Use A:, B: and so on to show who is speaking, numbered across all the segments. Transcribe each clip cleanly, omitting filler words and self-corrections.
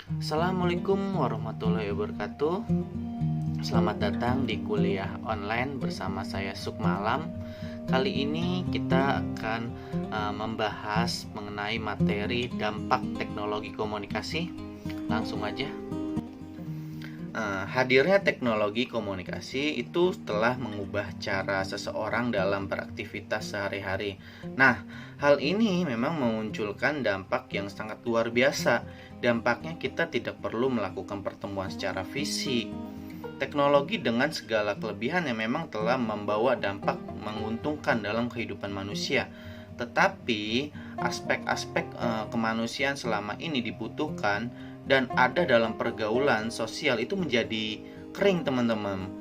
A: Assalamualaikum warahmatullahi wabarakatuh. Selamat datang di kuliah online bersama saya Sukmalam. Kali ini kita akan membahas mengenai materi dampak teknologi komunikasi. Langsung aja. Hadirnya teknologi komunikasi itu telah mengubah cara seseorang dalam beraktivitas sehari-hari. Nah, hal ini memang memunculkan dampak yang sangat luar biasa. Dampaknya kita tidak perlu melakukan pertemuan secara fisik. Teknologi dengan segala kelebihannya memang telah membawa dampak menguntungkan dalam kehidupan manusia. Tetapi aspek-aspek kemanusiaan selama ini dibutuhkan dan ada dalam pergaulan sosial itu menjadi kering, teman-teman.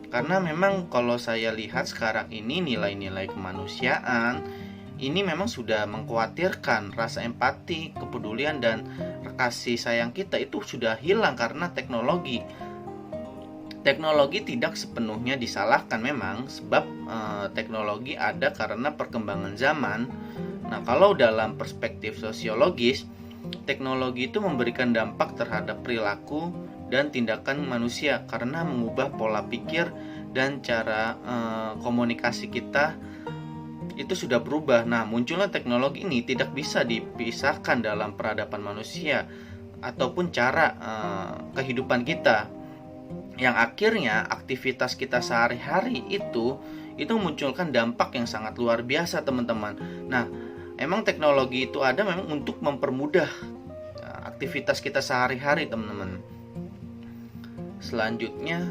A: Karena memang kalau saya lihat sekarang ini nilai-nilai kemanusiaan ini memang sudah mengkhawatirkan. Rasa empati, kepedulian dan kasih sayang kita itu sudah hilang karena teknologi. Teknologi tidak sepenuhnya disalahkan memang, sebab teknologi ada karena perkembangan zaman. Nah, kalau dalam perspektif sosiologis, teknologi itu memberikan dampak terhadap perilaku dan tindakan manusia karena mengubah pola pikir dan cara komunikasi kita itu sudah berubah. Nah, munculnya teknologi ini tidak bisa dipisahkan dalam peradaban manusia ataupun cara kehidupan kita, yang akhirnya aktivitas kita sehari-hari itu memunculkan dampak yang sangat luar biasa, teman-teman. Nah, emang teknologi itu ada memang untuk mempermudah aktivitas kita sehari-hari, teman-teman. Selanjutnya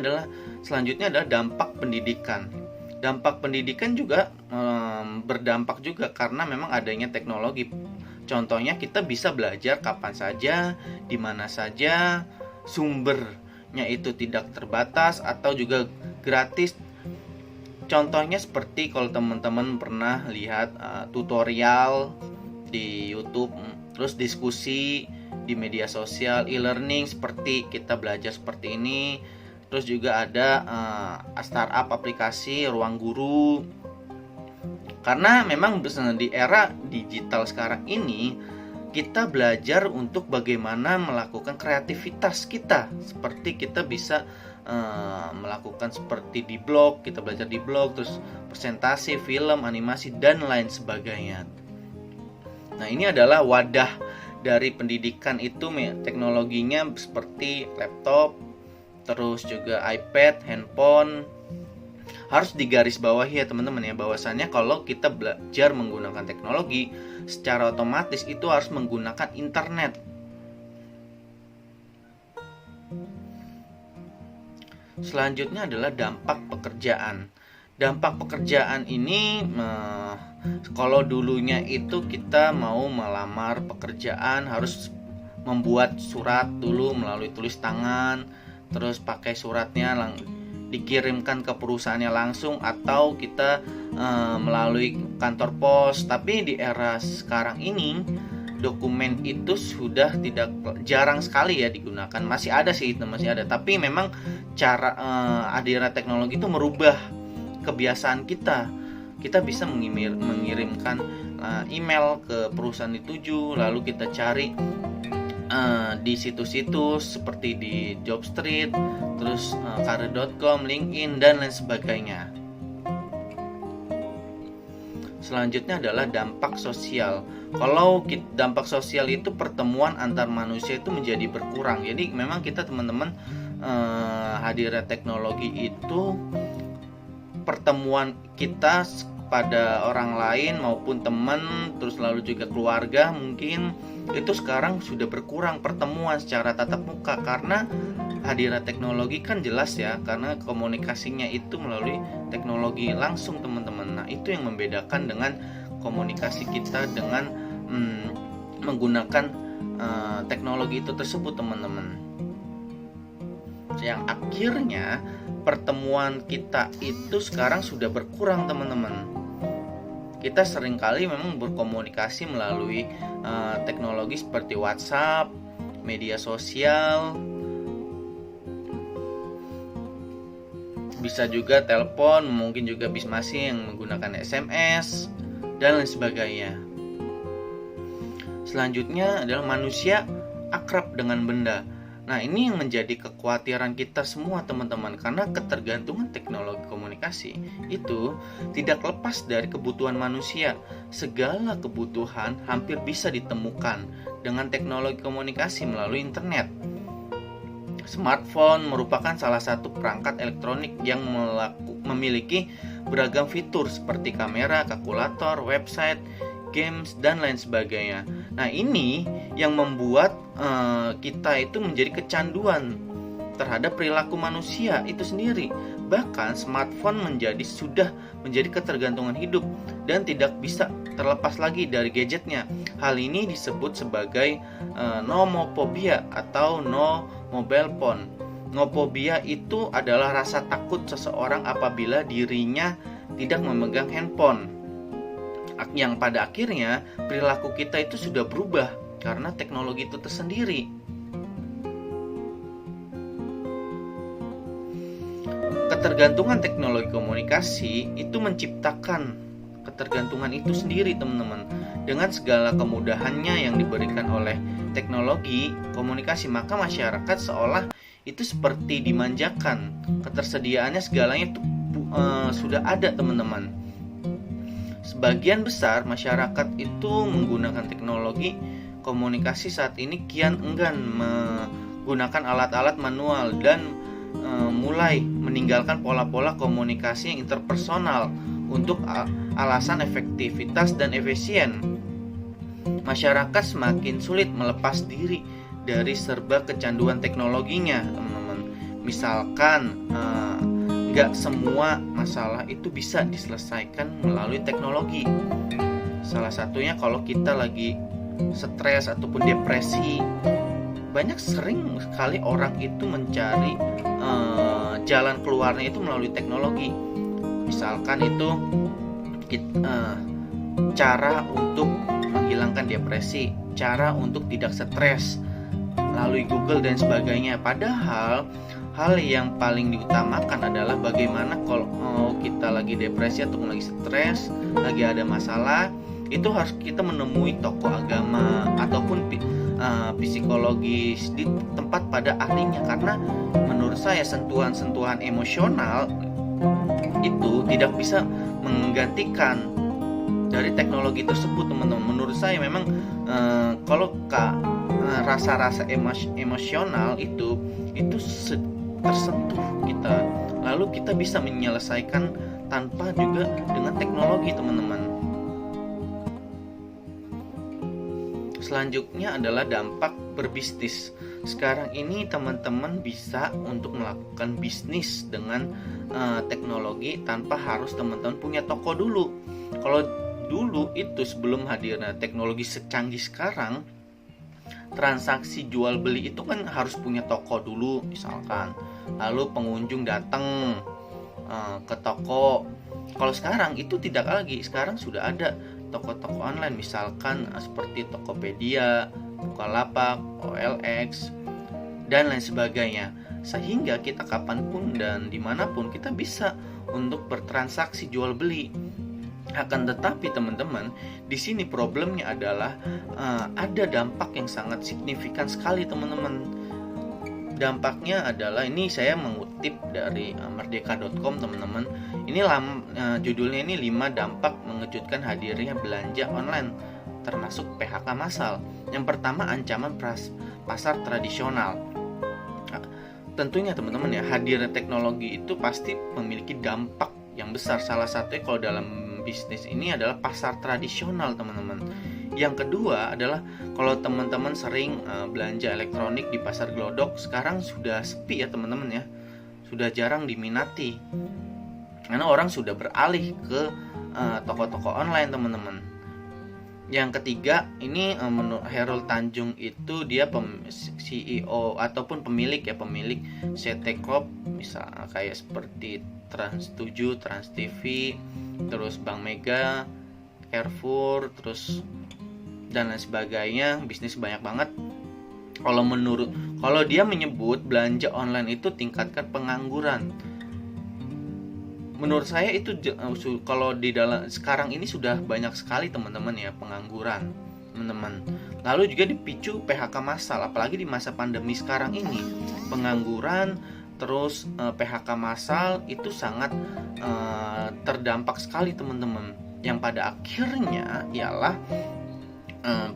A: adalah dampak pendidikan. Dampak pendidikan juga berdampak juga karena memang adanya teknologi. Contohnya kita bisa belajar kapan saja, di mana saja, sumbernya itu tidak terbatas atau juga gratis. Contohnya seperti kalau teman-teman pernah lihat tutorial di YouTube, terus diskusi di media sosial, e-learning seperti kita belajar seperti ini. Terus juga ada startup aplikasi ruang guru. Karena memang di era digital sekarang ini kita belajar untuk bagaimana melakukan kreativitas kita. Seperti kita bisa melakukan seperti di blog, kita belajar di blog, terus presentasi, film, animasi, dan lain sebagainya. Nah, ini adalah wadah dari pendidikan itu, teknologinya seperti laptop, terus juga iPad, handphone. Harus digarisbawahi ya teman-teman ya, bahwasannya kalau kita belajar menggunakan teknologi secara otomatis itu harus menggunakan internet. Selanjutnya adalah dampak pekerjaan. Dampak pekerjaan ini kalau dulunya itu kita mau melamar pekerjaan harus membuat surat dulu melalui tulis tangan, terus pakai suratnya dikirimkan ke perusahaannya langsung atau kita melalui kantor pos. Tapi di era sekarang ini dokumen itu sudah jarang sekali ya digunakan. Masih ada, tapi memang cara hadirnya teknologi itu merubah kebiasaan kita. Kita bisa mengirimkan email ke perusahaan dituju, lalu kita cari di situs-situs seperti di Jobstreet, terus karir.com, LinkedIn, dan lain sebagainya. Selanjutnya adalah dampak sosial. Kalau dampak sosial itu pertemuan antar manusia itu menjadi berkurang. Jadi memang kita teman-teman hadirnya teknologi itu pertemuan kita pada orang lain maupun teman, terus lalu juga keluarga mungkin itu sekarang sudah berkurang pertemuan secara tatap muka karena hadirnya teknologi kan jelas ya, karena komunikasinya itu melalui teknologi langsung, teman-teman. Nah, itu yang membedakan dengan komunikasi kita dengan menggunakan teknologi itu tersebut, teman-teman. Yang akhirnya pertemuan kita itu sekarang sudah berkurang, teman-teman. Kita seringkali memang berkomunikasi melalui teknologi seperti WhatsApp, media sosial, bisa juga telepon, mungkin juga masih yang menggunakan SMS dan lain sebagainya. Selanjutnya adalah manusia akrab dengan benda. Nah, ini yang menjadi kekhawatiran kita semua teman-teman, karena ketergantungan teknologi komunikasi itu tidak lepas dari kebutuhan manusia. Segala kebutuhan hampir bisa ditemukan dengan teknologi komunikasi melalui internet. Smartphone merupakan salah satu perangkat elektronik yang memiliki beragam fitur seperti kamera, kalkulator, website, games, dan lain sebagainya. Nah, ini yang membuat kita itu menjadi kecanduan terhadap perilaku manusia itu sendiri. Bahkan smartphone sudah menjadi ketergantungan hidup dan tidak bisa terlepas lagi dari gadgetnya. Hal ini disebut sebagai nomophobia atau no mobile phone. Nomophobia itu adalah rasa takut seseorang apabila dirinya tidak memegang handphone, yang pada akhirnya perilaku kita itu sudah berubah karena teknologi itu tersendiri. Ketergantungan teknologi komunikasi itu menciptakan ketergantungan itu sendiri teman-teman. Dengan segala kemudahannya yang diberikan oleh teknologi komunikasi, maka masyarakat seolah itu seperti dimanjakan. Ketersediaannya segalanya itu sudah ada teman-teman. Sebagian besar masyarakat itu menggunakan teknologi komunikasi saat ini kian enggan menggunakan alat-alat manual dan mulai meninggalkan pola-pola komunikasi yang interpersonal untuk alasan efektivitas dan efisien. Masyarakat semakin sulit melepas diri dari serba kecanduan teknologinya, teman-teman. Misalkan nggak semua masalah itu bisa diselesaikan melalui teknologi. Salah satunya kalau kita lagi stres ataupun depresi, banyak sering sekali orang itu mencari jalan keluarnya itu melalui teknologi. Misalkan itu cara untuk menghilangkan depresi, cara untuk tidak stres melalui Google dan sebagainya. Padahal hal yang paling diutamakan adalah bagaimana kalau kita lagi depresi atau lagi stres, lagi ada masalah, itu harus kita menemui tokoh agama ataupun psikologis di tempat pada ahlinya. Karena menurut saya sentuhan-sentuhan emosional itu tidak bisa menggantikan dari teknologi tersebut, teman-teman. Menurut saya memang kalau rasa-rasa emosional itu tersentuh kita, lalu kita bisa menyelesaikan tanpa juga dengan teknologi, teman-teman. Selanjutnya adalah dampak berbisnis. Sekarang ini teman-teman bisa untuk melakukan bisnis dengan teknologi tanpa harus teman-teman punya toko dulu. Kalau dulu itu sebelum hadirnya teknologi secanggih sekarang, transaksi jual beli itu kan harus punya toko dulu misalkan, lalu pengunjung datang ke toko. Kalau sekarang itu tidak lagi. Sekarang sudah ada toko-toko online, misalkan seperti Tokopedia, Bukalapak, OLX, dan lain sebagainya. Sehingga kita kapanpun dan dimanapun kita bisa untuk bertransaksi jual beli. Akan tetapi teman-teman, di sini problemnya adalah ada dampak yang sangat signifikan sekali, teman-teman. Dampaknya adalah, ini saya mengutip dari merdeka.com, teman-teman. Ini judulnya ini 5 dampak mengejutkan hadirnya belanja online termasuk PHK massal. Yang pertama, ancaman pasar tradisional. Tentunya teman-teman ya, hadirnya teknologi itu pasti memiliki dampak yang besar. Salah satunya kalau dalam bisnis ini adalah pasar tradisional, teman-teman. Yang kedua adalah kalau teman-teman sering belanja elektronik di pasar Glodok, sekarang sudah sepi ya teman-teman ya, sudah jarang diminati karena orang sudah beralih ke toko-toko online, teman-teman. Yang ketiga ini menurut Herul Tanjung itu dia CEO ataupun pemilik CT Corp, misalnya kayak seperti Trans7, Trans TV, terus Bank Mega, Carrefour, terus dan lain sebagainya, bisnis banyak banget. Kalau dia menyebut belanja online itu tingkatkan pengangguran. Menurut saya itu kalau di dalam sekarang ini sudah banyak sekali teman-teman ya pengangguran. teman-teman. Lalu juga dipicu PHK massal, apalagi di masa pandemi sekarang ini. Pengangguran, terus PHK massal itu sangat terdampak sekali teman-teman. Yang pada akhirnya ialah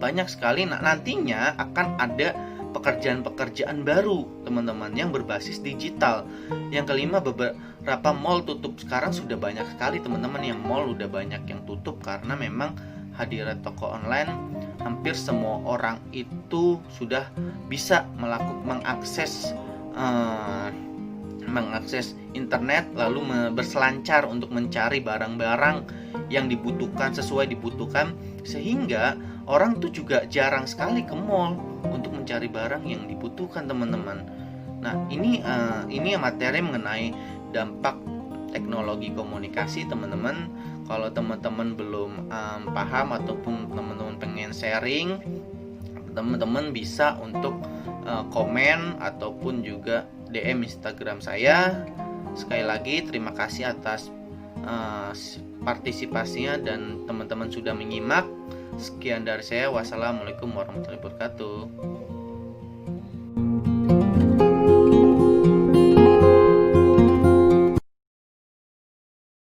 A: banyak sekali nantinya akan ada pekerjaan-pekerjaan baru teman-teman yang berbasis digital. Yang kelima, beberapa mall tutup. Sekarang sudah banyak sekali teman-teman yang mall udah banyak yang tutup karena memang hadirnya toko online. Hampir semua orang itu sudah bisa mengakses internet, lalu berselancar untuk mencari barang-barang yang dibutuhkan, sehingga orang tuh juga jarang sekali ke mall untuk mencari barang yang dibutuhkan teman-teman. Nah, ini materi mengenai dampak teknologi komunikasi teman-teman. Kalau teman-teman belum paham ataupun teman-teman pengen sharing, teman-teman bisa untuk komen ataupun juga DM Instagram saya. Sekali lagi terima kasih atas partisipasinya dan teman-teman sudah menyimak. Sekian dari saya. Wassalamualaikum warahmatullahi wabarakatuh.